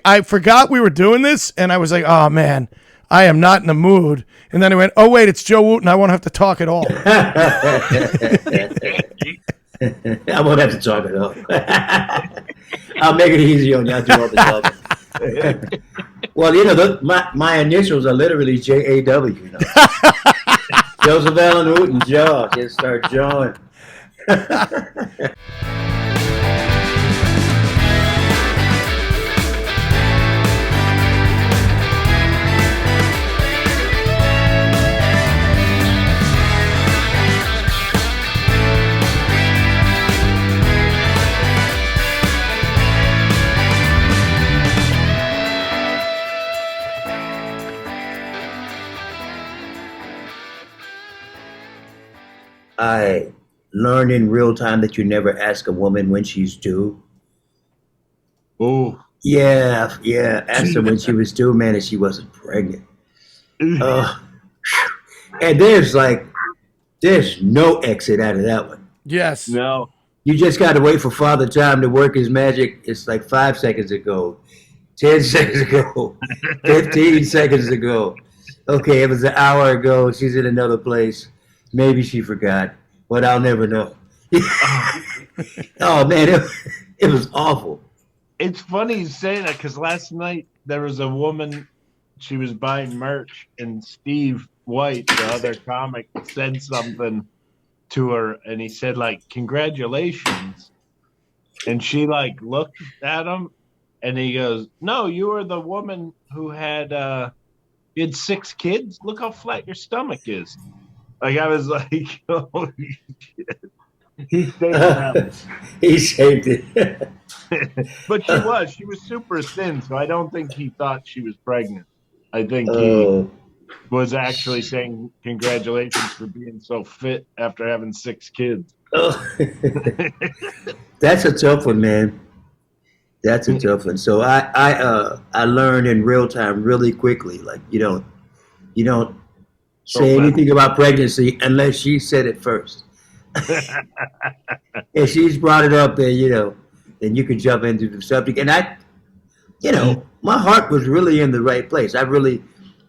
I forgot we were doing this, and I was like, oh, man, I am not in the mood. And then I went, oh, wait, it's Joe Wooten. I won't have to talk at all. I won't have to talk at all. I'll make it easy on you. I'll do all the talking. Well, my initials are literally JAW. Joseph Allen Wooten, Jaw. Just start jawing. I learned in real time that you never ask a woman when she's due. Oh. Yeah. Asked her when she was due, man, and she wasn't pregnant. And there's no exit out of that one. Yes. No. You just got to wait for Father Time to work his magic. It's like 5 seconds ago, 10 seconds ago, 15 seconds ago. Okay, it was an hour ago. She's in another place. Maybe she forgot, but I'll never know. Oh, man, it was awful. It's funny you say that because last night there was a woman, she was buying merch, and Steve White, the other comic, said something to her, and he said, like, congratulations. And she, like, looked at him, and he goes, no, you were the woman who had 6 kids? Look how flat your stomach is. Like, I was like, oh, shit. He saved that. He saved it. But she was super thin, so I don't think he thought she was pregnant. I think he was actually saying congratulations for being so fit after having 6 kids. Oh. That's a tough one, man. That's a tough one. So I learned in real time really quickly. Like you don't say anything about pregnancy unless she said it first. If she's brought it up, then then you can jump into the subject. And my heart was really in the right place.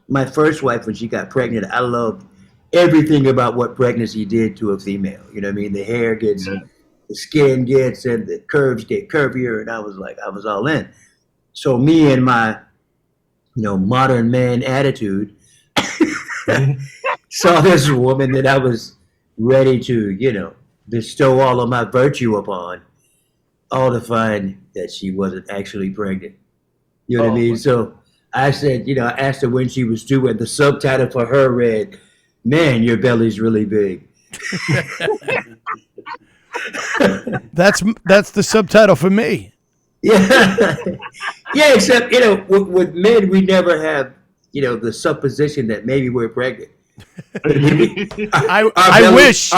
My first wife, when she got pregnant, I loved everything about what pregnancy did to a female. You know what I mean? The hair gets, the skin gets, and the curves get curvier. And I was all in. So me and my, modern man attitude saw this woman that I was ready to, bestow all of my virtue upon, all to find that she wasn't actually pregnant. You know what I mean? So I said, I asked her when she was due, and the subtitle for her read, "Man, your belly's really big." That's the subtitle for me. Yeah. Yeah, except, with men, we never have, the supposition that maybe we're pregnant. I wish.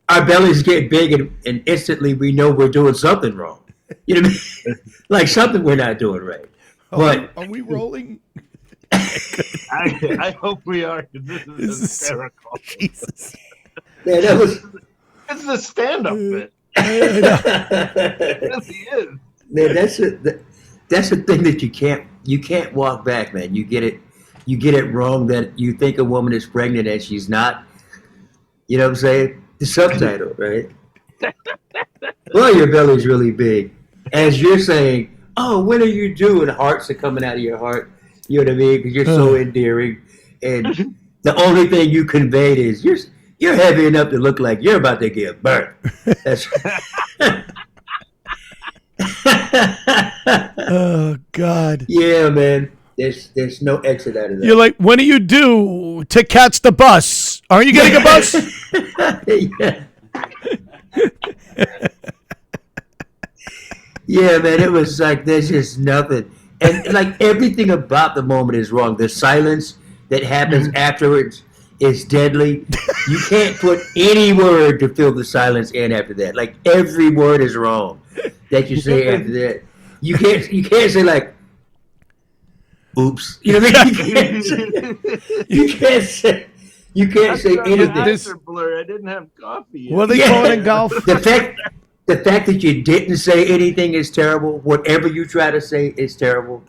Our bellies get big and instantly we know we're doing something wrong. You know what I mean? Like something we're not doing right. But are we rolling? I hope we are. This is hysterical. Jesus. Man, this is a stand-up bit. It really is. Man, that's the thing that you can't walk back, man. You get it wrong that you think a woman is pregnant and she's not. You know what I'm saying? The subtitle, right? Well, your belly's really big. As you're saying, oh, when are you due? And hearts are coming out of your heart. You know what I mean? Because you're so endearing. And the only thing you conveyed is you're heavy enough to look like you're about to give birth. That's Oh, God. Yeah, man. There's no exit out of that. You're like, when are you due to catch the bus? Aren't you getting a bus? Yeah. Yeah, man. It was like there's just nothing, and like everything about the moment is wrong. The silence that happens afterwards is deadly. You can't put any word to fill the silence in after that. Like every word is wrong that you say after that. You can't say like, oops. You know what I mean? You can't say anything. Blur. I didn't have coffee yet. What are they calling in golf? The the fact that you didn't say anything is terrible. Whatever you try to say is terrible.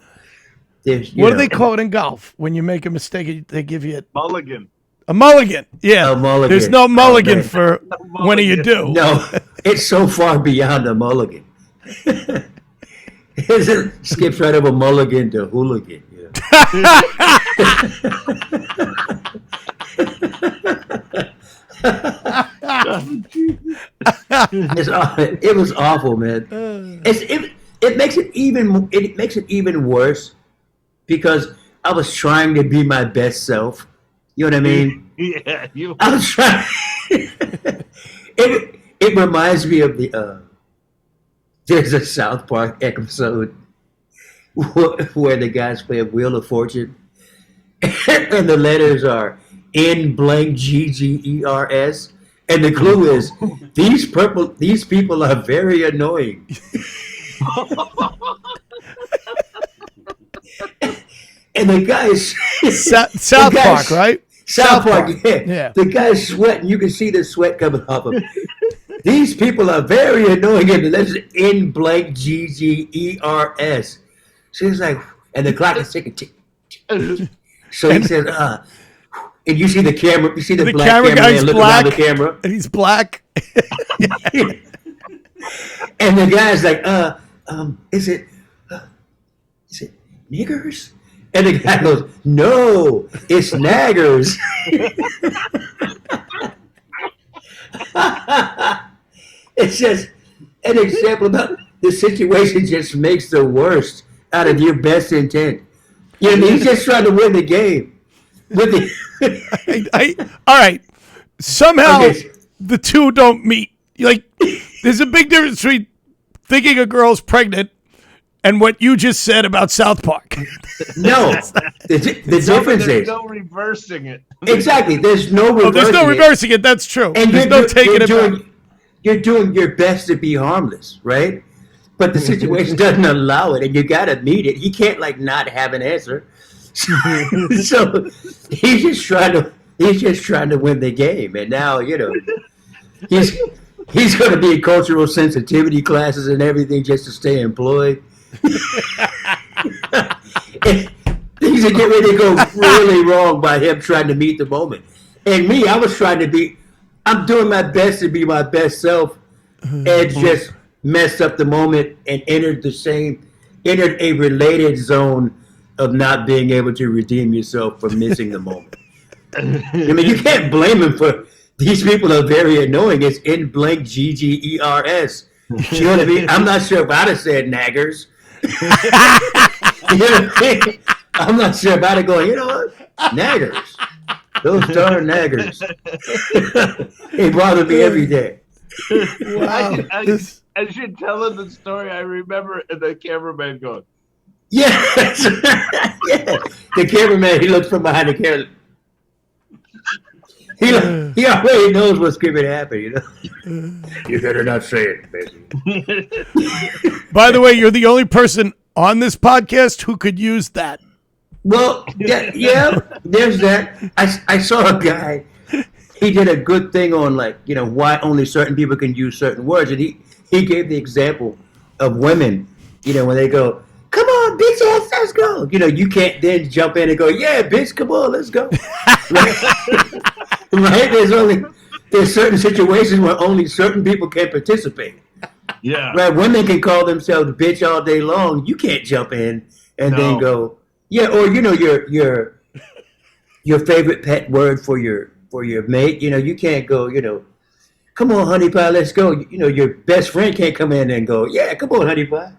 What do they call it in golf when you make a mistake? They give you Mulligan. a mulligan. Yeah, A mulligan. there's no mulligan man. for when you do. No, it's so far beyond a mulligan. It skips right over mulligan to hooligan. You know? It was awful, man. It makes it even worse because I was trying to be my best self. You know what I mean? Yeah, I was trying. It reminds me of the there's a South Park episode where the guys play a Wheel of Fortune, and the letters are N blank GGERS, and the clue is these people are very annoying. And the guys South Park, right? South Park, yeah. Yeah. The guy's sweating. You can see the sweat coming off him. These people are very annoying. And the letters N blank GGERS. So he's like, and the clock is ticking. So he says, and you see the camera. You see the black camera guy's looking black, around the camera, and he's black. and the guy's like, is it niggers? And the guy goes, no, it's naggers. It's just an example about the situation just makes the worst out of your best intent. You know what I mean? He's just trying to win the game. All right. Somehow Okay. the two don't meet. Like, there's a big difference between thinking a girl's pregnant and what you just said about South Park. No, the difference There's is no reversing it. exactly. There's no reversing. There's no reversing it. That's true. And There's no taking it back. You're doing your best to be harmless, right? But the situation doesn't allow it, and you got to meet it. He can't not have an answer. So he's just trying to win the game, and now he's going to be in cultural sensitivity classes and everything just to stay employed. Things are getting ready to go really wrong by him trying to meet the moment. And me, I'm doing my best to be my best self, and just messed up the moment and entered a related zone of not being able to redeem yourself for missing the moment. I mean, you can't blame him for these people are very annoying. It's N blank GGERS. You know what I mean? I'm not sure if I'd have said naggers. You know what I mean? I'm not sure if I'd have gone, you know what? Naggers. Those darn naggers. They bother me every day. Wow. As you're telling the story, I remember the cameraman going, Yeah. Yeah. The cameraman, he looks from behind the camera. He already knows what's going to happen, You better not say it, baby. By the way, you're the only person on this podcast who could use that. Well, yeah, there's that. I saw a guy. He did a good thing on why only certain people can use certain words, and he gave the example of women. When they go, "Come on, bitch ass, let's go." You can't then jump in and go, "Yeah, bitch, come on, let's go." Right? There's certain situations where only certain people can participate. yeah. Right? Women can call themselves bitch all day long. You can't jump in and then go, yeah, or your favorite pet word for your mate. You can't go, come on, honey pie, let's go. Your best friend can't come in and go, yeah, come on, honey pie.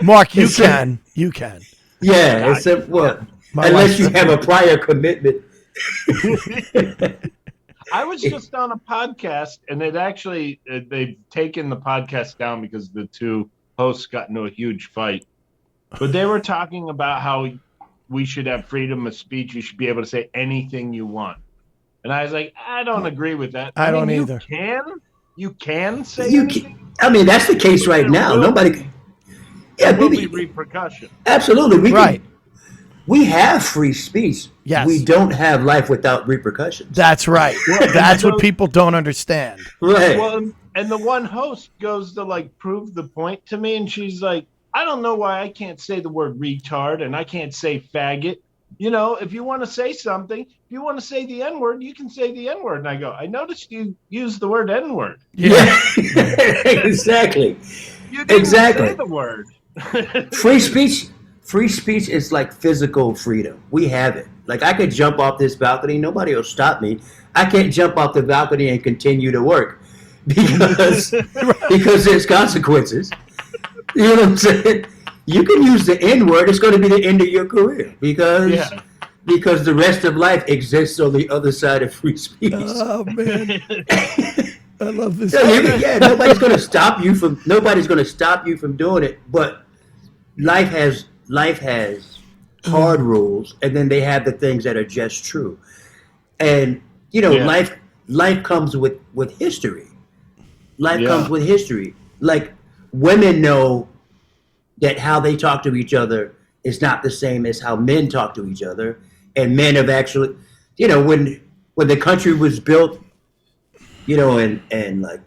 Mark, you can. You can. Yeah, except unless you have a prior commitment. I was just on a podcast, and they've taken the podcast down because the two hosts got into a huge fight. But they were talking about how we should have freedom of speech. You should be able to say anything you want. And I was like, I don't agree with that. I don't either. You can say anything. I mean, that's the case right now. Nobody. Yeah, there will be repercussion. Absolutely, we have free speech. Yes. We don't have life without repercussions. That's right. That's what people don't understand. Right. Well, and the one host goes to like prove the point to me, and she's like, I don't know why I can't say the word retard and I can't say faggot. You know, if you want to say something, if you want to say the N-word, you can say the N-word. And I go, I noticed you use the word N-word. Yeah. Exactly. You didn't Exactly. say the word. Free speech is like physical freedom. We have it. Like I could jump off this balcony, nobody will stop me. I can't jump off the balcony and continue to work because there's consequences. You know what I'm saying? You can use the N-word, it's going to be the end of your career because the rest of life exists on the other side of free speech. Oh man. I love this. Yeah, nobody's going to stop you from doing it, but life has hard rules, and then they have the things that are just true. And you know, life comes with history. Life comes with history. Like women know that how they talk to each other is not the same as how men talk to each other, and men have actually, you know, when the country was built, you know, and like,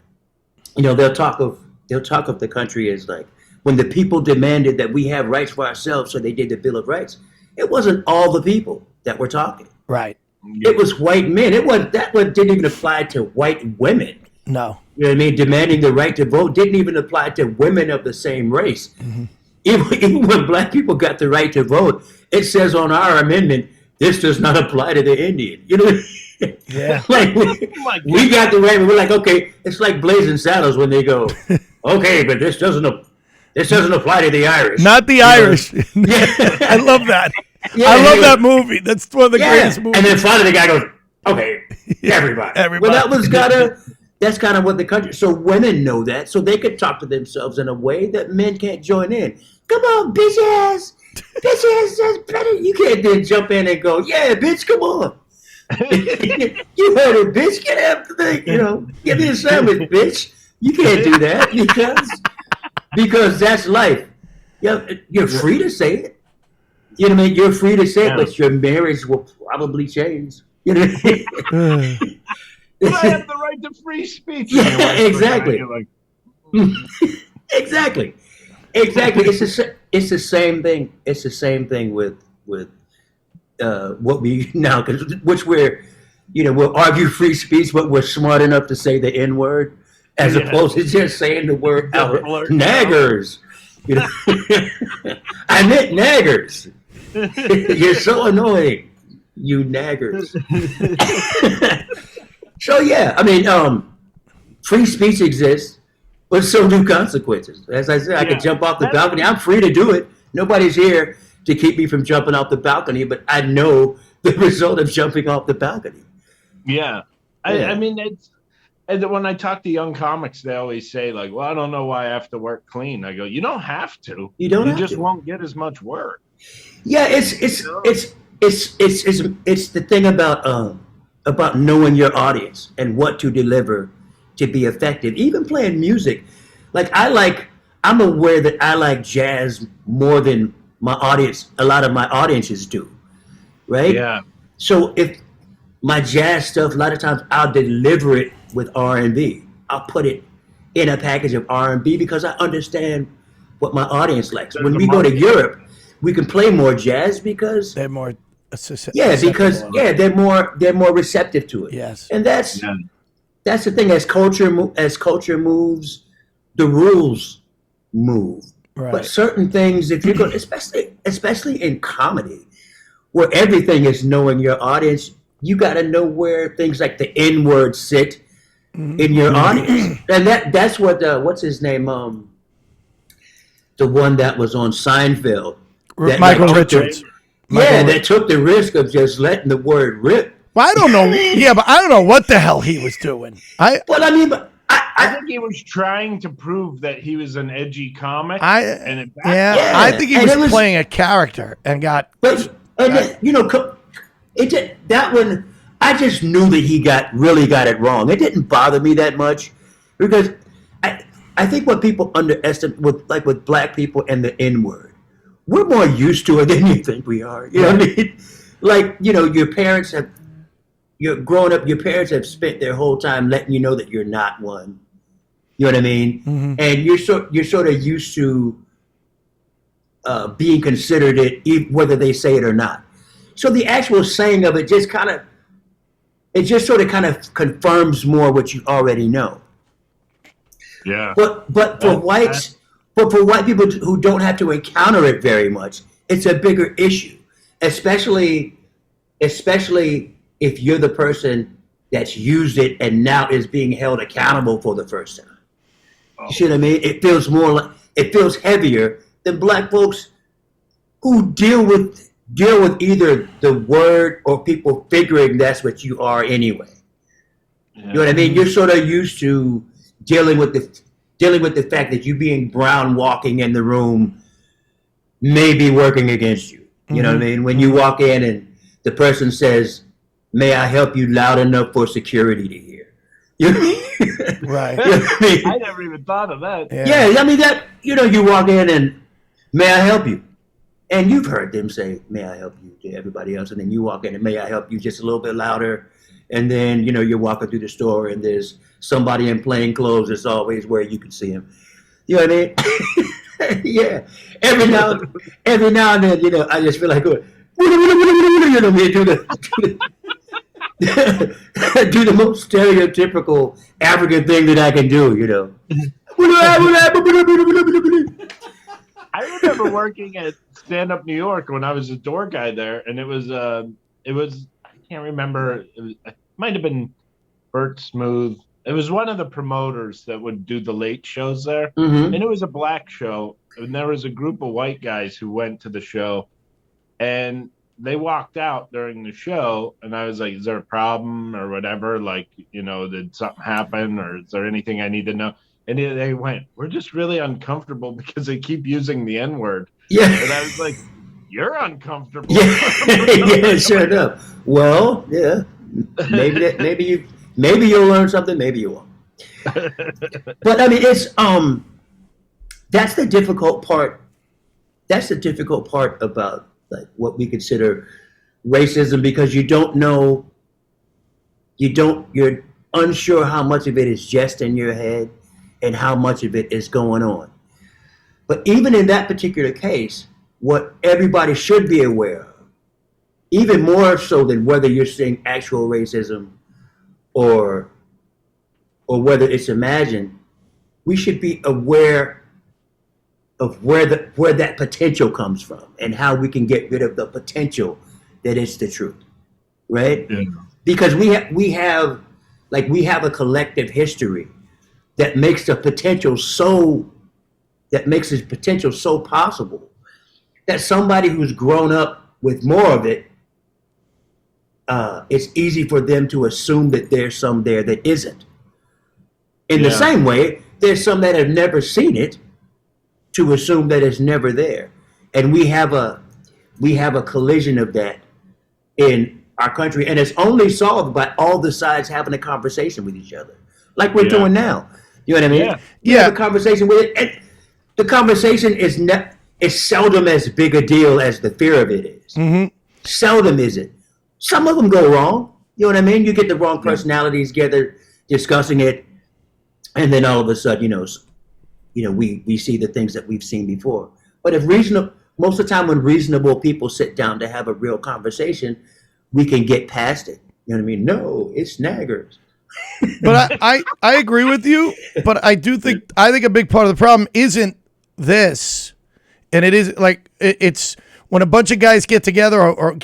you know, they'll talk of the country as like when the people demanded that we have rights for ourselves, so they did the Bill of Rights. It wasn't all the people that were talking. Right. It was white men. That one didn't even apply to white women. No. You know what I mean? Demanding the right to vote didn't even apply to women of the same race. Mm-hmm. Even when black people got the right to vote, it says on our amendment, this does not apply to the Indian. You know, yeah. Like we got the right. We're like, okay, it's like Blazing Saddles when they go, okay, but this doesn't apply to the Irish. Not the Irish. I love that. Yeah, I love that movie. That's one of the greatest movies. And then finally the guy goes, okay, everybody. Well, that's kind of what the country. So women know that, so they could talk to themselves in a way that men can't join in. Come on, bitch ass, that's better. You can't then jump in and go, yeah, bitch, come on. You heard it, bitch. Get after the, you know, give me a sandwich, bitch. You can't do that because that's life. You're free to say it. You know what I mean? You're free to say it, but your marriage will probably change. You know what I mean? I have the right to free speech. Yeah, exactly. Exactly. It's the same thing. It's the same thing with what we now, which we're, you know, we'll argue free speech, but we're smart enough to say the N-word as opposed to just saying the word out. Naggers. You know, I meant naggers. You're so annoying, you naggers. So yeah, I mean, free speech exists, but so do consequences. As I said, I could jump off the balcony. I'm free to do it. Nobody's here to keep me from jumping off the balcony, but I know the result of jumping off the balcony. Yeah. I mean, it's, and when I talk to young comics, they always say like, well, I don't know why I have to work clean. I go, you don't have to. You just won't get as much work. Yeah, it's the thing about knowing your audience and what to deliver to be effective. Even playing music, I'm aware that I like jazz more than a lot of my audiences do, right? Yeah. So if my jazz stuff, a lot of times I'll deliver it with R&B. I'll put it in a package of R&B because I understand what my audience likes. When we go to Europe, we can play more jazz because they're more they're more receptive to it. Yes. And that's the thing. As culture moves, the rules move. Right. But certain things, if you're going, especially in comedy, where everything is knowing your audience, you got to know where things like the N-word sit in your audience, and that's what what's his name, the one that was on Seinfeld, Michael Richards. That took the risk of just letting the word rip. Well, I don't know. Yeah, but I don't know what the hell he was doing. I think he was trying to prove that he was an edgy comic. I think he was playing a character and got. But you know, that one, I just knew that he really got it wrong. It didn't bother me that much because I think what people underestimate with black people and the N-word, we're more used to it than you think we are. You know what I mean? Like, your parents have, you're growing up, your parents have spent their whole time letting you know that you're not one. You know what I mean? Mm-hmm. And you're sort of used to being considered it, whether they say it or not. So the actual saying of it just sort of confirms more what you already know. Yeah. But for white people who don't have to encounter it very much, it's a bigger issue, especially if you're the person that's used it and now is being held accountable for the first time. You see what I mean? It feels heavier than black folks who deal with either the word or people figuring that's what you are anyway. Yeah. You know what I mean? You're sort of used to dealing with the fact that you being brown walking in the room may be working against you. You know what I mean? When you walk in and the person says, "May I help you?" loud enough for security to hear. You know what I mean? Right. You know what I mean? I never even thought of that. Yeah, I mean that. You walk in and, "May I help you?" And you've heard them say, "May I help you?" to everybody else, and then you walk in and, "May I help you?" just a little bit louder. And then, you're walking through the store and there's somebody in plain clothes that's always where you can see him. You know what I mean? Yeah. Every now and then, I just feel like going, do the most stereotypical African thing that I can do, I remember working at Stand Up New York when I was a door guy there, and it was I can't remember, it might have been Bert Smooth. It was one of the promoters that would do the late shows there, and it was a black show, and there was a group of white guys who went to the show, and they walked out during the show, and I was like, "Is there a problem or whatever? Like, did something happen, or is there anything I need to know?" And they went, "We're just really uncomfortable because they keep using the N-word." Yeah. And I was like, "You're uncomfortable." Yeah, sure enough. Well, yeah. Maybe you'll learn something, maybe you won't. But I mean, it's that's the difficult part. That's the difficult part about like what we consider racism, because you're unsure how much of it is just in your head and how much of it is going on. But even in that particular case, what everybody should be aware of, even more so than whether you're seeing actual racism or whether it's imagined, we should be aware of where that potential comes from and how we can get rid of the potential that it's the truth, right? Yeah. Because we have a collective history that makes the potential so possible that somebody who's grown up with more of it, it's easy for them to assume that there's some there that isn't. In the same way, there's some that have never seen it to assume that it's never there. And we have a collision of that in our country, and it's only solved by all the sides having a conversation with each other, like we're doing now. You know what I mean? Yeah. You have a conversation with it, and the conversation is seldom as big a deal as the fear of it is. Mm-hmm. Seldom is it. Some of them go wrong. You know what I mean? You get the wrong personalities together discussing it, and then all of a sudden, we see the things that we've seen before. But most of the time when reasonable people sit down to have a real conversation, we can get past it. You know what I mean? No, it's naggers. But I agree with you, but I think a big part of the problem isn't this, and it is like it's when a bunch of guys get together or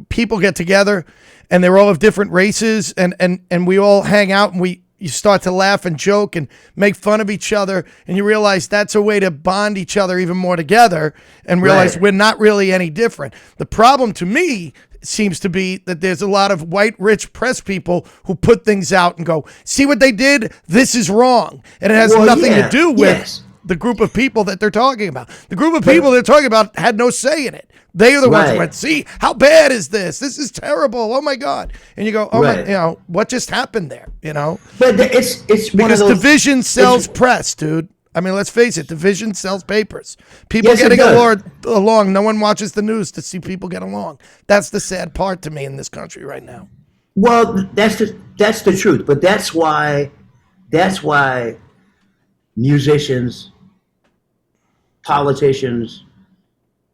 people get together and they're all of different races and we all hang out and you start to laugh and joke and make fun of each other, and you realize that's a way to bond each other even more together and realize we're not really any different. The problem to me seems to be that there's a lot of white rich press people who put things out and go, "See what they did? This is wrong." And it has nothing to do with the group of people that they're talking about. The group of people they're talking about had no say in it. They are the ones who went, "See, how bad is this? This is terrible. Oh my God." And you go, "Oh my, what just happened there?" But it's because division sells press, dude. I mean, let's face it, division sells papers. People Yes, it getting does. along. No one watches the news to see people get along. That's the sad part to me in this country right now. Well, that's the truth. But that's why musicians, politicians,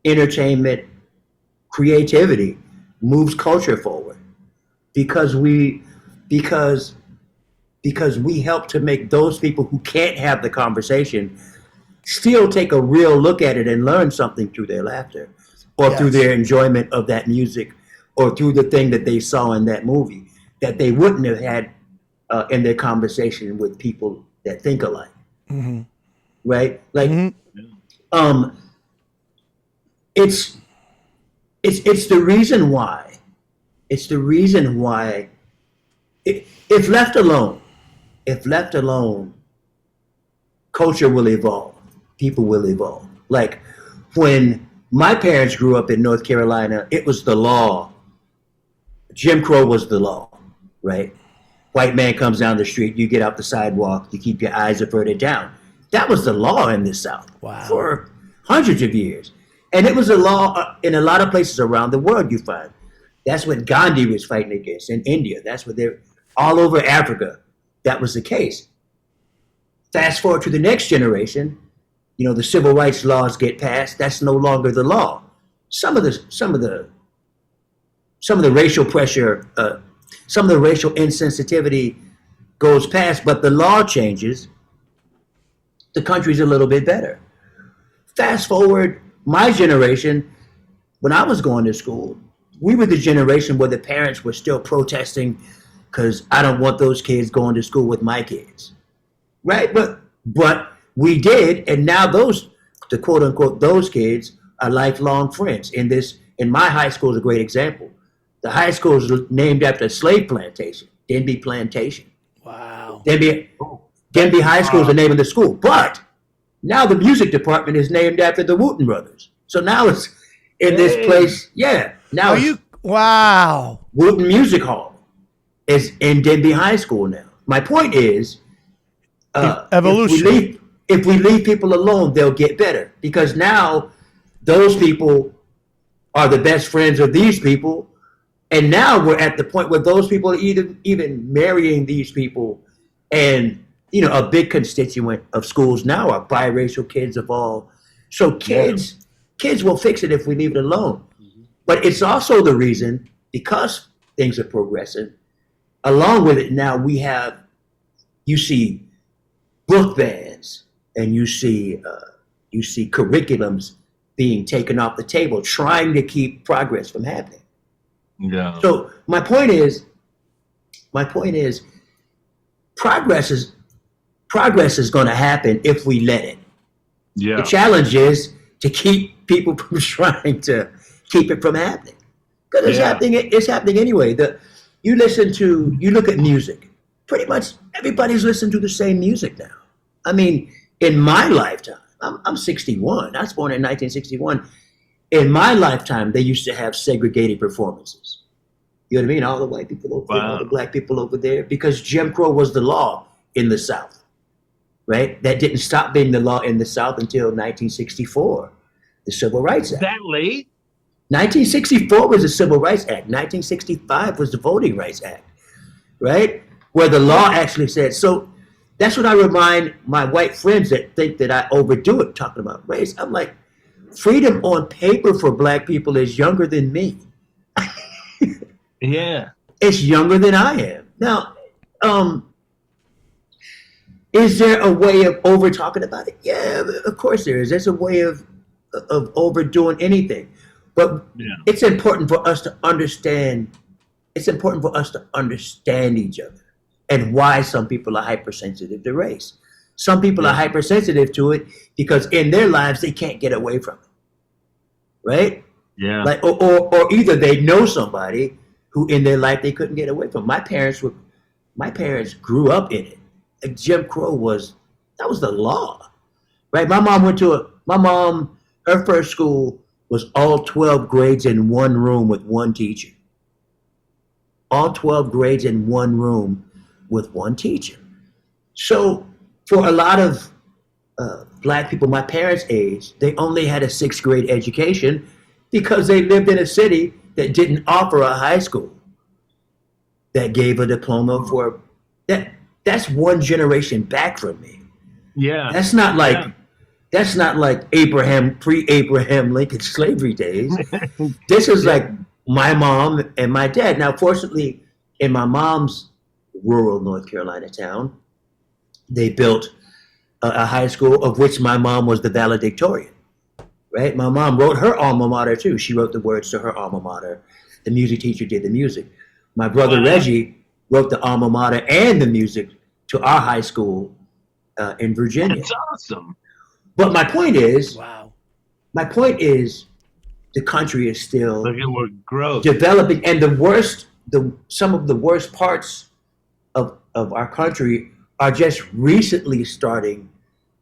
entertainment, creativity moves culture forward because we help to make those people who can't have the conversation still take a real look at it and learn something through their laughter or through their enjoyment of that music or through the thing that they saw in that movie that they wouldn't have had in their conversation with people that think alike. Mm-hmm. Right? Like, it's the reason why. It's the reason why. If left alone, culture will evolve. People will evolve. Like when my parents grew up in North Carolina, it was the law. Jim Crow was the law, right? White man comes down the street, you get out the sidewalk, you keep your eyes averted down. That was the law in the South for hundreds of years. And it was a law in a lot of places around the world, you find. That's what Gandhi was fighting against in India. That's what they're all over Africa. That was the case. Fast forward to the next generation, you know, the civil rights laws get passed. That's no longer the law. Some of the racial pressure, some of the racial insensitivity goes past, but the law changes. The country's a little bit better. Fast forward, my generation, when I was going to school, we were the generation where the parents were still protesting because I don't want those kids going to school with my kids, right? But we did, and now those, the quote unquote, those kids are lifelong friends. In my high school is a great example. The high school is named after a slave plantation, Denby Plantation. Wow. Denby High School is the name of the school, but now the music department is named after the Wooten brothers. So now it's in this place. Yeah. Now wow. Wooten Music Hall is in Denby High School now. My point is, evolution. If we leave people alone, they'll get better because now those people are the best friends of these people. And now we're at the point where those people are even marrying these people. And, you know, a big constituent of schools now are biracial kids of all. So kids will fix it if we leave it alone. Mm-hmm. But it's also the reason, because things are progressing, along with it now you see book bans and you see curriculums being taken off the table, trying to keep progress from happening. Yeah. So my point is, progress is going to happen if we let it. Yeah. The challenge is to keep people from trying to keep it from happening, because it's happening. It's happening anyway. You look at music. Pretty much everybody's listening to the same music now. I mean, in my lifetime, I'm 61. I was born in 1961. In my lifetime, they used to have segregated performances. You know what I mean? All the white people over there, all the black people over there, because Jim Crow was the law in the South, right? That didn't stop being the law in the South until 1964, the Civil Rights Act. That late? 1964 was the Civil Rights Act. 1965 was the Voting Rights Act, right? Where the law actually said. So that's what I remind my white friends that think that I overdo it talking about race. I'm like, freedom on paper for black people is younger than me. Yeah. It's younger than I am. Now, is there a way of over talking about it? Yeah, of course there is. There's a way of overdoing anything. But it's important for us to understand. It's important for us to understand each other and why some people are hypersensitive to race. Some people are hypersensitive to it because in their lives they can't get away from it, right? Yeah. Like, or either they know somebody who in their life they couldn't get away from. My parents grew up in it. Like Jim Crow was the law, right? My mom, her first school was all 12 grades in one room with one teacher. All 12 grades in one room with one teacher. So for a lot of black people my parents' age, they only had a 6th grade education because they lived in a city that didn't offer a high school that gave a diploma for that. That's one generation back from me. Yeah. That's not like pre-Abraham Lincoln slavery days. This is like my mom and my dad. Now, fortunately, in my mom's rural North Carolina town, they built a high school of which my mom was the valedictorian. Right? My mom wrote her alma mater too. She wrote the words to her alma mater. The music teacher did the music. My brother Reggie wrote the alma mater and the music to our high school in Virginia. That's awesome. But my point is, Wow. the country is still Look at what growth. developing, and some of the worst parts of our country are just recently starting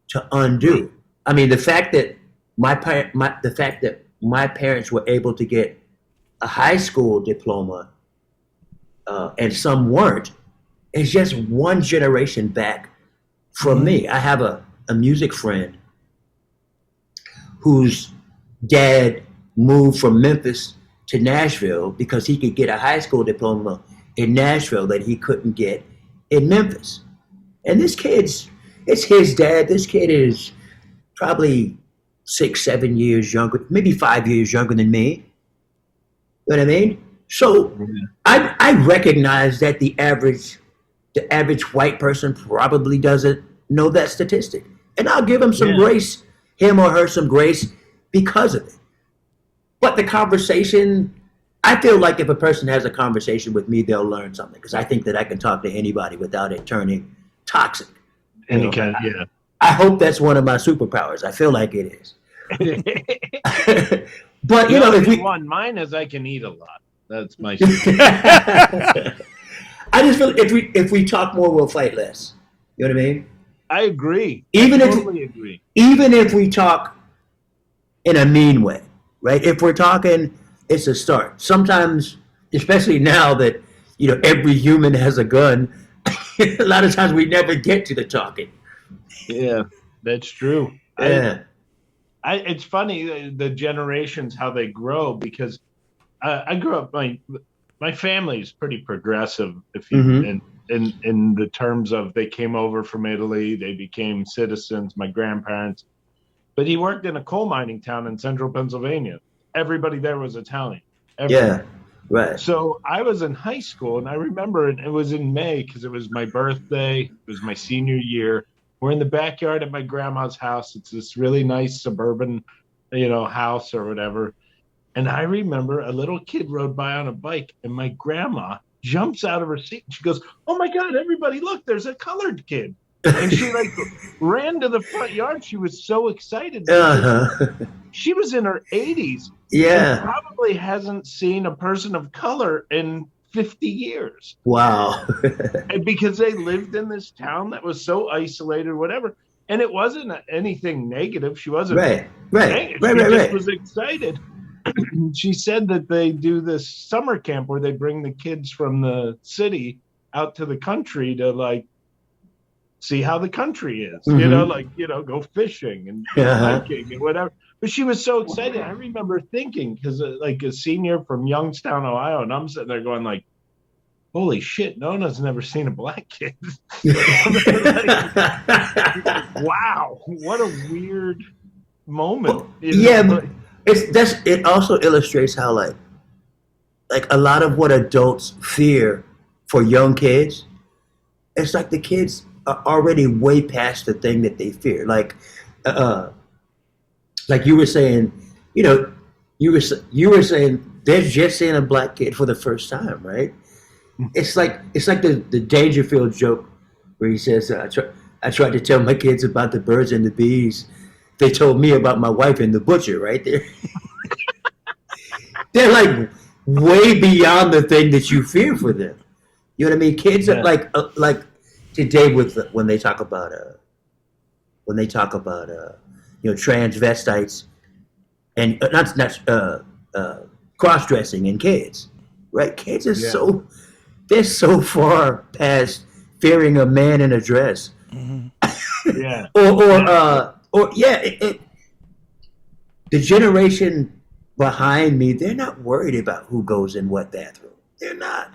to undo. I mean, the fact that my parents were able to get a high school diploma and some weren't is just one generation back from me. I have a music friend whose dad moved from Memphis to Nashville because he could get a high school diploma in Nashville that he couldn't get in Memphis. And it's his dad. This kid is probably 6, 7 years younger, maybe 5 years younger than me. You know what I mean? So I recognize that the average white person probably doesn't know that statistic. And I'll give him some grace, him or her some grace because of it. But the conversation, I feel like if a person has a conversation with me, they'll learn something because I think that I can talk to anybody without it turning toxic. I hope that's one of my superpowers. I feel like it is. But if we mine is I can eat a lot. That's my. I just feel if we talk more, we'll fight less. You know what I mean? I agree. I totally agree. Even if we talk in a mean way, right? If we're talking, it's a start. Sometimes, especially now that every human has a gun, a lot of times we never get to the talking. Yeah, that's true. Yeah. It's funny the generations how they grow because I grew up. My family is pretty progressive. If you in the terms of they came over from Italy, they became citizens. My grandparents, but he worked in a coal mining town in central Pennsylvania. Everybody there was Italian. Yeah, right. So I was in high school, and I remember it was in May because it was my birthday. It was my senior year. We're in the backyard at my grandma's house. It's this really nice suburban, house or whatever. And I remember a little kid rode by on a bike, and my grandma jumps out of her seat. And she goes, "Oh my God, everybody, look, there's a colored kid." And she ran to the front yard. She was so excited. She was in her 80s. Yeah. And probably hasn't seen a person of color in 50 years. Wow. And because they lived in this town that was so isolated, whatever. And it wasn't anything negative. She wasn't. Right. She just was excited. She said that they do this summer camp where they bring the kids from the city out to the country to see how the country is, go fishing and hiking and whatever. But she was so excited. I remember thinking, because a senior from Youngstown, Ohio, and I'm sitting there going holy shit, Nona's never seen a black kid. Wow, what a weird moment. But it also illustrates how a lot of what adults fear for young kids, it's like the kids are already way past the thing that they fear. Like you were saying, you were saying they're just seeing a black kid for the first time, right? It's like the Dangerfield joke where he says, I tried to tell my kids about the birds and the bees. They told me about my wife and the butcher, right there. They're way beyond the thing that you fear for them. You know what I mean? Kids are like today when they talk about transvestites and not cross-dressing in kids, right? Kids are they're so far past fearing a man in a dress. Yeah. The generation behind me, they're not worried about who goes in what bathroom. They're not.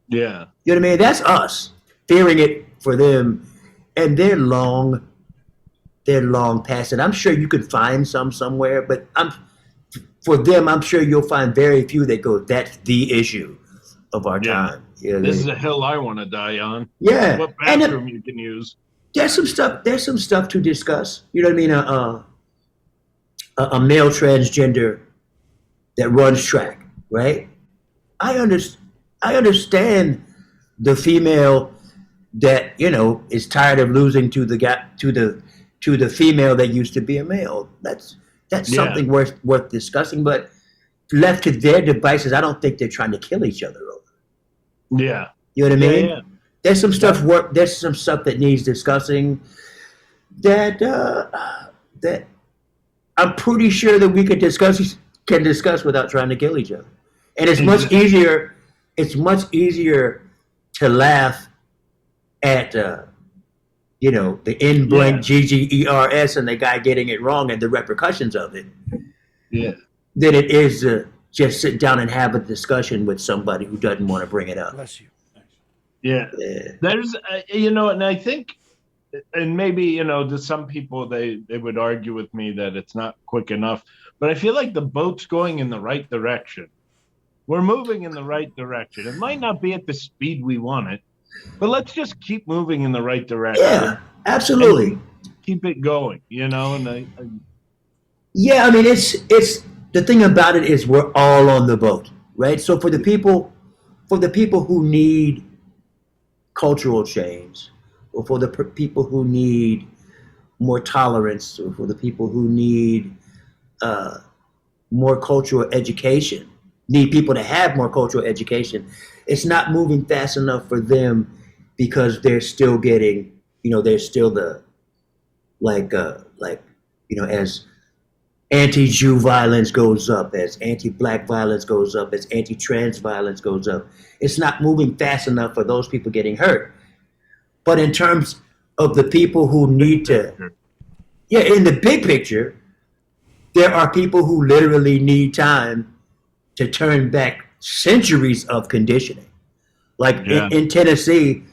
Yeah. You know what I mean? That's us fearing it for them, and they're long past it. I'm sure you could find some somewhere, but for them, I'm sure you'll find very few that go, that's the issue of our Yeah. time. You know, This is a hill I want to die on. yeah, What and bathroom you can use. there's some stuff. There's some stuff to discuss. You know what I mean? A male transgender that runs track, right? I understand the female that is tired of losing to the guy to the female that used to be a male. That's something worth discussing. But left to their devices, I don't think they're trying to kill each other over. Yeah. You know what I mean? Yeah. There's some stuff. There's some stuff that needs discussing. That I'm pretty sure that we can discuss without trying to kill each other. And it's much easier. It's much easier to laugh at the N blank GGERS and the guy getting it wrong and the repercussions of it. Yeah. Than it is to just sit down and have a discussion with somebody who doesn't want to bring it up. Bless you. Yeah. There's, and I think, and maybe, to some people, they would argue with me that it's not quick enough, but I feel like the boat's going in the right direction. We're moving in the right direction. It might not be at the speed we want it, but let's just keep moving in the right direction. Yeah, absolutely. Keep it going, and yeah, I mean, it's the thing about it is we're all on the boat, right? So for the people who need cultural change, or for the people who need more tolerance, or for the people who need more cultural education, need people to have more cultural education, it's not moving fast enough for them because they're still getting, they're still the as anti-Jew violence goes up, as anti-black violence goes up, as anti-trans violence goes up. It's not moving fast enough for those people getting hurt. But in terms of the people who need to, in the big picture, there are people who literally need time to turn back centuries of conditioning. Like in Tennessee,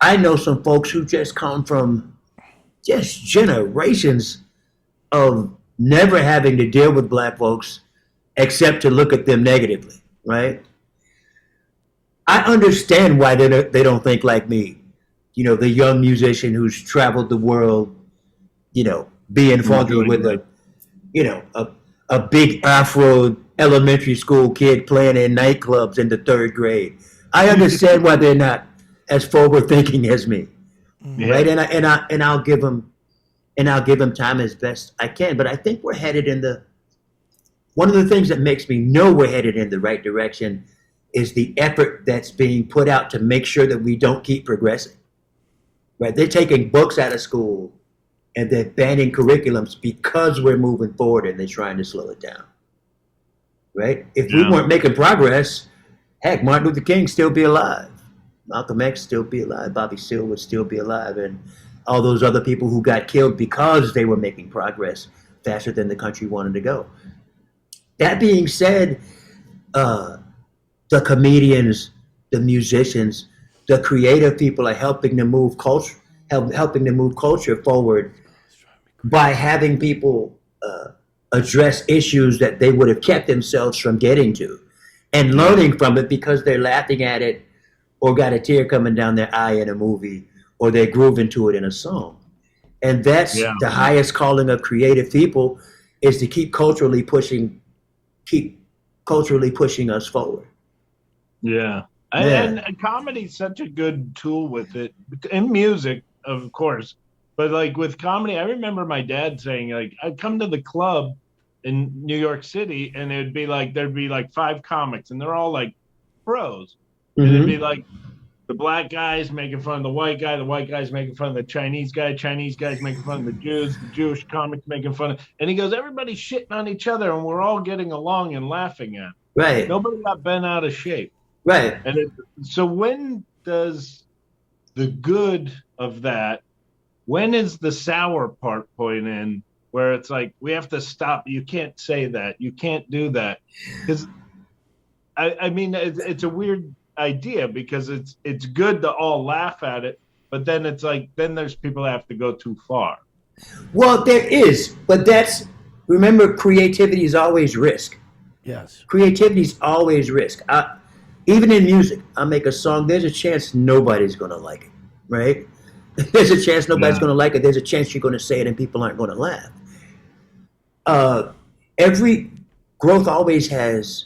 I know some folks who just come from just generations of never having to deal with black folks except to look at them negatively, right? I understand why they don't think like me. The young musician who's traveled the world, being funky with a big Afro elementary school kid playing in nightclubs in the third grade. I understand why they're not as forward thinking as me, right? And I'll give them time as best I can. But I think we're headed one of the things that makes me know we're headed in the right direction is the effort that's being put out to make sure that we don't keep progressing. Right? They're taking books out of school and they're banning curriculums because we're moving forward and they're trying to slow it down. Right? If we weren't making progress, heck, Martin Luther King still be alive. Malcolm X still be alive. Bobby Seale would still be alive. And all those other people who got killed because they were making progress faster than the country wanted to go. That being said, the comedians, the musicians, the creative people are helping to move culture forward by having people address issues that they would have kept themselves from getting to, and learning from it because they're laughing at it, or got a tear coming down their eye in a movie, or they're grooving to it in a song. And that's the highest calling of creative people, is to keep culturally pushing us forward. Yeah. And comedy's such a good tool with it. And music, of course. But like with comedy, I remember my dad saying, like, I'd come to the club in New York City and there'd be like 5 comics and they're all like pros. And it'd be like the black guys making fun of the white guys making fun of the Chinese guys making fun of the Jews, the Jewish comics making fun of, and he goes, everybody's shitting on each other and we're all getting along and laughing at it. Right. Nobody got bent out of shape. Right. And so when does the good of that when is the sour part point in where it's like, we have to stop. You can't say that. You can't do that. Because, I mean, it's a weird idea because it's good to all laugh at it, but then it's like, then there's people that have to go too far. Well, there is, but remember, creativity is always risk. Yes. Creativity is always risk. Even in music, I make a song, there's a chance nobody's going to like it, right? There's a chance nobody's going to like it. There's a chance you're going to say it and people aren't going to laugh. Every growth always has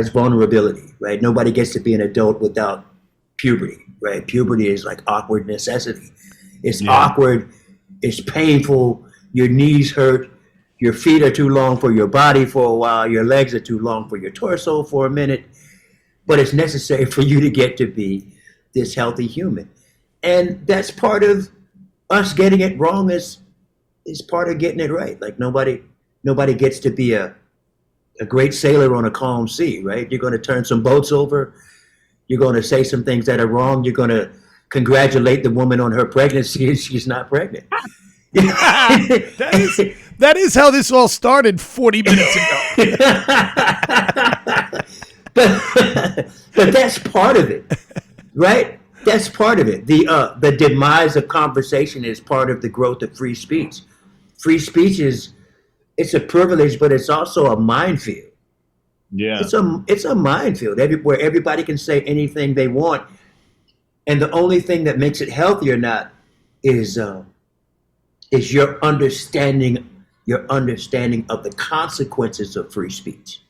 vulnerability, right? Nobody gets to be an adult without puberty, right? Puberty is like awkward necessity. It's awkward. It's painful. Your knees hurt. Your feet are too long for your body for a while. Your legs are too long for your torso for a minute. But it's necessary for you to get to be this healthy human. And that's part of us getting it wrong is part of getting it right. Like nobody gets to be a great sailor on a calm sea, right? You're going to turn some boats over. You're going to say some things that are wrong. You're going to congratulate the woman on her pregnancy and she's not pregnant. That is how this all started 40 minutes ago. but that's part of it, right? That's part of it. The demise of conversation is part of the growth of free speech. Free speech it's a privilege, but it's also a minefield. Yeah, it's a minefield where everybody can say anything they want, and the only thing that makes it healthy or not is your understanding of the consequences of free speech.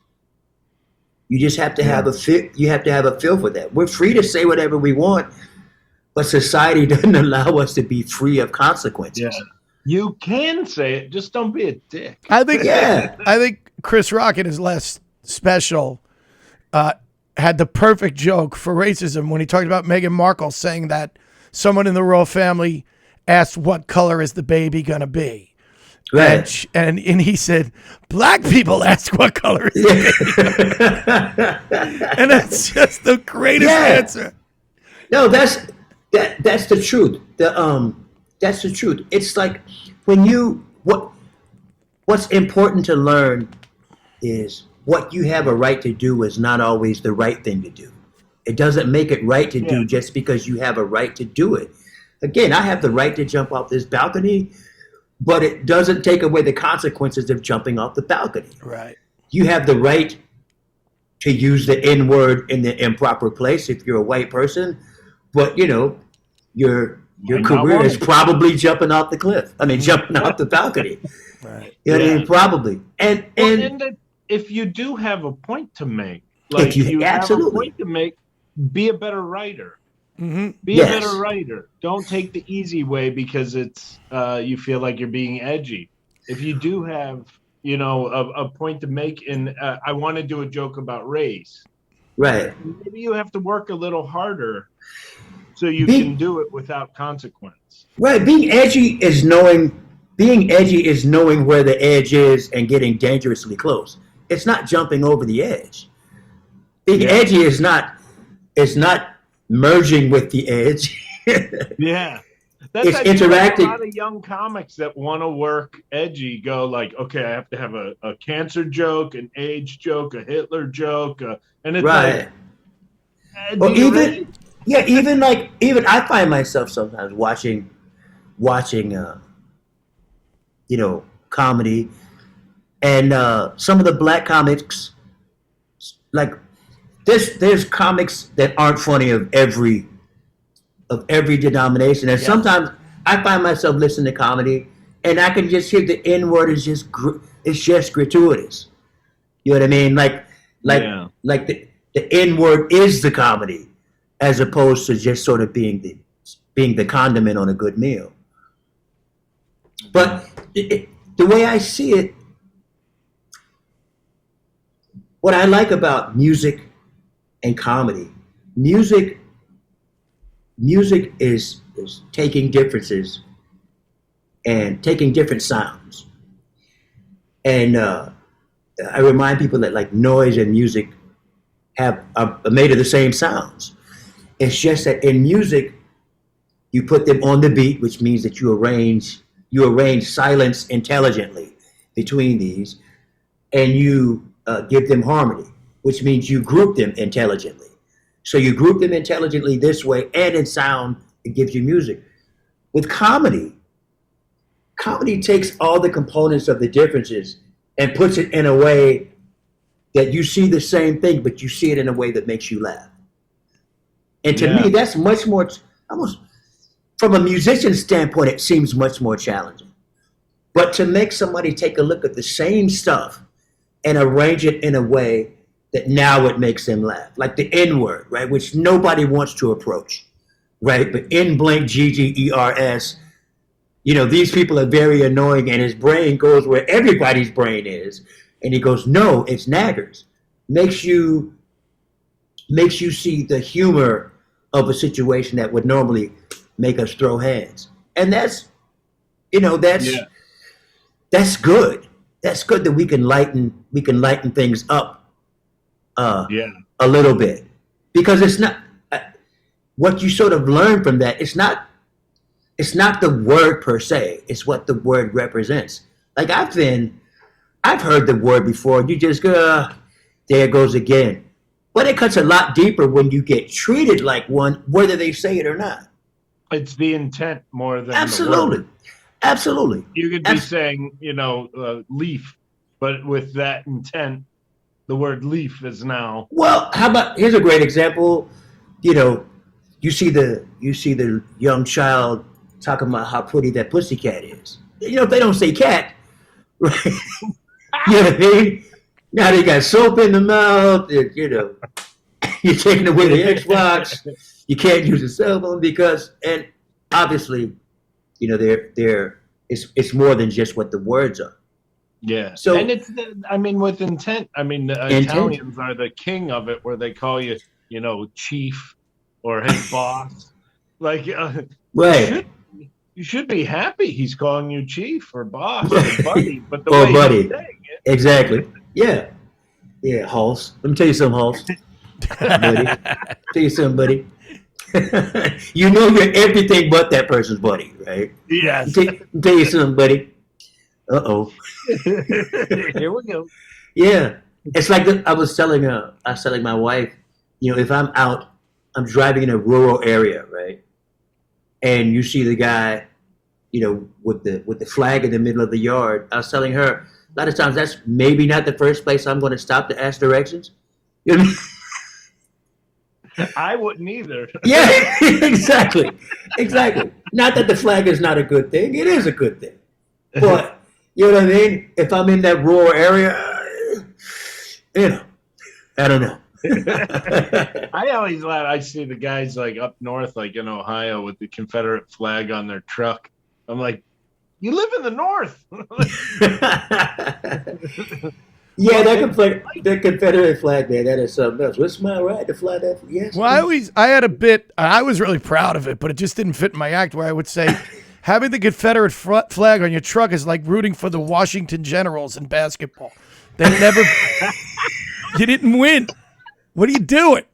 You just have to have a feel for that. We're free to say whatever we want, but society doesn't allow us to be free of consequences. Yeah. You can say it, just don't be a dick. I think Chris Rock in his last special had the perfect joke for racism when he talked about Meghan Markle saying that someone in the royal family asked what color is the baby gonna be. Right. And he said, black people ask what color is the baby. And that's just the greatest answer. No, that's the truth. That's the truth. It's like what's important to learn is what you have a right to do is not always the right thing to do. It doesn't make it right to do just because you have a right to do it. Again, I have the right to jump off this balcony, but it doesn't take away the consequences of jumping off the balcony. Right. You have the right to use the N word in the improper place if you're a white person, but your career is probably jumping off the cliff. I mean, jumping off the balcony. Right. You know what I mean? Probably. And if you do have a point to make, like you have a point to make, be a better writer. Mm-hmm. Be a better writer. Don't take the easy way because it's you feel like you're being edgy. If you do have, a point to make, and I want to do a joke about race, right? Maybe you have to work a little harder so you can do it without consequence. Right. Being edgy is knowing where the edge is and getting dangerously close. It's not jumping over the edge. Being edgy is not merging with the edge. Yeah. That's it's interacting. A lot of young comics that want to work edgy go like, okay, I have to have a cancer joke, an AIDS joke, a Hitler joke, and it's right. Well, even I find myself sometimes watching, comedy, and some of the black comics, like there's comics that aren't funny of every denomination, and sometimes I find myself listening to comedy, and I can just hear the N word is just gratuitous. You know what I mean? Like the N word is the comedy, as opposed to just sort of being the condiment on a good meal. But the way I see it, what I like about music and comedy, music is taking differences and taking different sounds. And I remind people that like noise and music are made of the same sounds. It's just that in music, You put them on the beat, which means that you arrange silence intelligently between these, and you give them harmony, which means you group them intelligently. So you group them intelligently this way, and in sound, it gives you music. With comedy takes all the components of the differences and puts it in a way that you see the same thing, but you see it in a way that makes you laugh. And to me, that's much more, almost from a musician standpoint, it seems much more challenging. But to make somebody take a look at the same stuff and arrange it in a way that now it makes them laugh, like the N word, right, which nobody wants to approach, right? But N blank GGERS, these people are very annoying, and his brain goes where everybody's brain is, and he goes, no, it's naggers. Makes you see the humor of a situation that would normally make us throw hands, and that's good. That's good that we can lighten things up a little bit, because it's not what you sort of learn from that. It's not the word per se. It's what the word represents. Like I've heard the word before. You just go, there it goes again. But it cuts a lot deeper when you get treated like one, whether they say it or not. It's the intent more than absolutely. The word. Absolutely. You could be saying, leaf, but with that intent, the word leaf is now. Well, here's a great example. You see the young child talking about how pretty that pussycat is. If they don't say cat, right? You know what I mean? Now they got soap in the mouth. You're taking away the Xbox. You can't use a cell phone and obviously, it's more than just what the words are. Yeah. So, and with intent. The Italians are the king of it, where they call you, chief or hey boss. Like, right. You should be happy he's calling you chief or boss or buddy, but the way buddy. He's saying it. Exactly. Yeah. Yeah, Halls. Let me tell you something, Halls. Buddy. Tell you something, buddy. You're everything but that person's buddy, right? Yes. Tell you something, buddy. Uh-oh. Here we go. Yeah. It's like I was telling my wife, if I'm driving in a rural area, right? And you see the guy, with the flag in the middle of the yard. I was telling her, a lot of times that's maybe not the first place I'm going to stop to ask directions. You know what I mean? I wouldn't either. Yeah, exactly. Not that the flag is not a good thing. It is a good thing. But, you know what I mean? If I'm in that rural area, I don't know. I always laugh. I see the guys like up north, like in Ohio, with the Confederate flag on their truck. I'm like, you live in the North. Yeah, that Confederate flag, man, that is something else. What's my right to fly that? Yes. Well, I had a bit, I was really proud of it, but it just didn't fit in my act, where I would say, having the Confederate flag on your truck is like rooting for the Washington Generals in basketball. They never, you didn't win. What are you doing?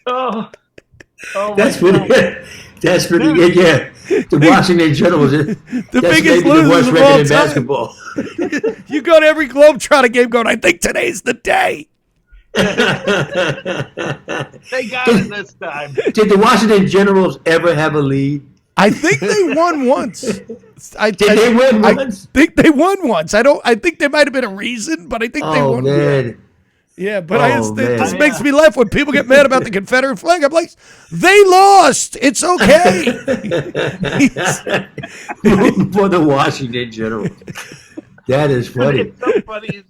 That's pretty good. That's pretty good, yeah. The Washington Generals, the biggest losers of all time. Basketball. You go to every Globetrotter game going, I think today's the day. They got it this time. Did the Washington Generals ever have a lead? I think they won once. Did they win once? I think they won once. I think there might have been a reason, but I think they won. Man. Yeah, but it just makes me laugh when people get mad about the Confederate flag. I'm like, they lost. It's okay. For the Washington Generals. That is funny. It's so funny.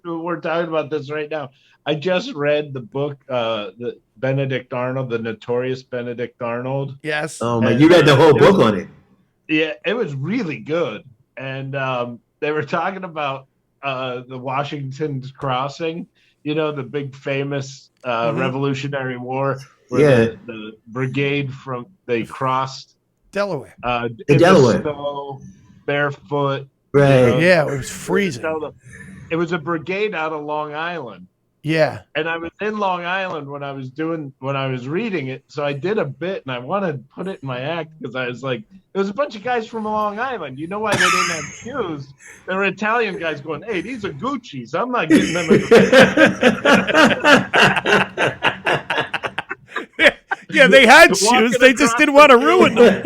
We're talking about this right now. I just read the book, the Benedict Arnold, the notorious Benedict Arnold. Yes. Oh, man, you read the whole book on it. Yeah, it was really good. And they were talking about the Washington's Crossing, the big famous Revolutionary War where the brigade they crossed Delaware. In Delaware. Snow, barefoot. Right. Yeah, it was freezing. It was a brigade out of Long Island. Yeah. And I was in Long Island when I was reading it. So I did a bit, and I wanted to put it in my act because I was like, there was a bunch of guys from Long Island. You know why they didn't have shoes? They were Italian guys going, "Hey, these are Gucci's. I'm not getting them." Yeah, they had shoes. They just didn't want to ruin them.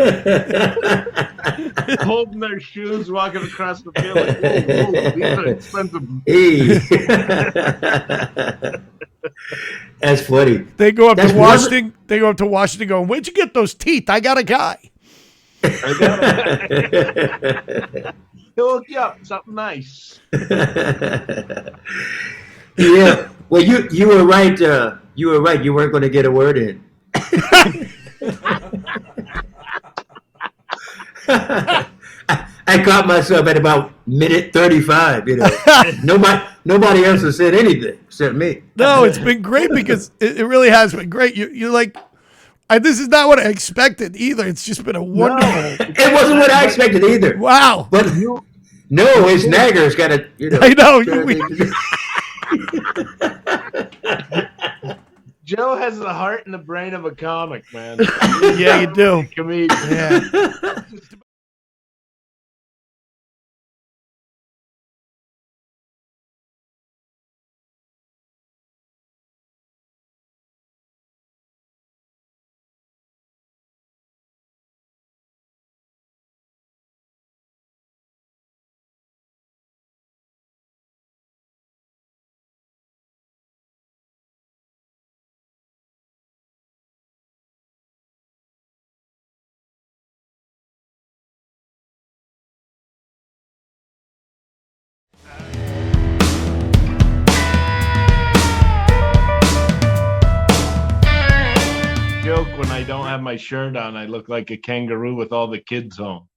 Holding their shoes, walking across the field. Like, whoa, these are expensive. Hey. That's funny. They go up to Washington. They go up to Washington going, "Where'd you get those teeth? I got a guy." He'll hook you up. Something nice. Yeah. Well, you were right. You were right. You weren't going to get a word in. I caught myself at about minute 35. You know, nobody else has said anything except me. No, it's been great because it really has been great. You're like, this is not what I expected either. It's just been a wonderful. No, it wasn't what I expected either. Wow. But no, his nagger's got to. You know, I know. Joe has the heart and the brain of a comic, man. Yeah, you do. Comedian. Yeah. Joke when I don't have my shirt on, I look like a kangaroo with all the kids home.